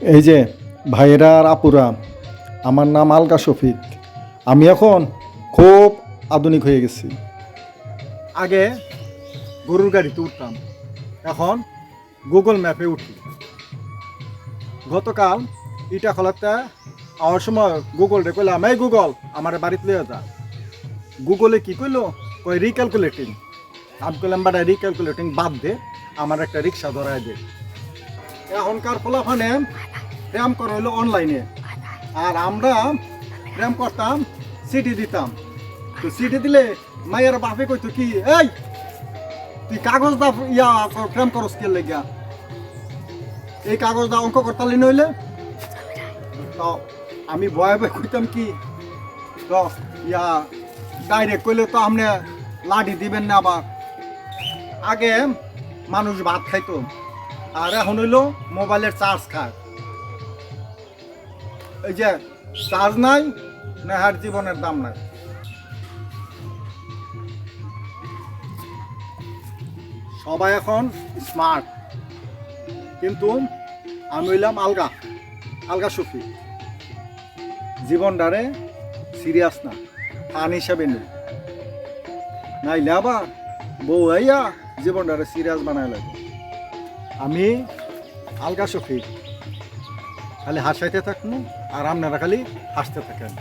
এই যে ভাইয়েরা আর আপুরা, আমার নাম আলকা শফিক। আমি এখন খুব আধুনিক হয়ে গেছি। আগে গরুর গাড়িতে উঠতাম, এখন গুগল ম্যাপে উঠি। গতকাল ইটা খোলাতে আমার সময় গুগল রে কইলাম, এই গুগল আমার বাড়িতে লইয়া যা। গুগলে কি কইলো, কই রিক্যালকুলেটিং। আমি কইলাম বাড়া রিক্যালকুলেটিং বাদ দে, আমার একটা রিক্সা ধরায় দে। এখনকার ফলাফানে প্রেম করা হইলো অনলাইনে, আর আমরা প্রেম করতাম সিটি দিতাম। তো সিটি দিলে মায়ের বাপে কইতো কি, এই তুই কাগজ দা প্রেম করস কে লেগা, এই কাগজ দা অঙ্ক করতালি নইলে। তো আমি ভয়ে ভয়ে কইতাম কি, তো ডাইরেক্ট কইলে তো আপনি লাঠি দিবেন না। আবার আগে মানুষ ভাত খাইতো, আর এখন হইলো মোবাইলের চার্জ খায়। এই যে চার্জ নাই না, হার জীবনের দাম নাই। সবাই এখন স্মার্ট, কিন্তু আমি হইলাম আলগা শফিক। জীবনটারে সিরিয়াস না, ফান হিসাবে নেই, নাইলে আবার বউ আইয়া জীবনটারে সিরিয়াস বানায় লাগে। আমি আলগা শফিক, খালি হাসাইতে থাকুন আর আপনারা খালি হাসতে থাকেন।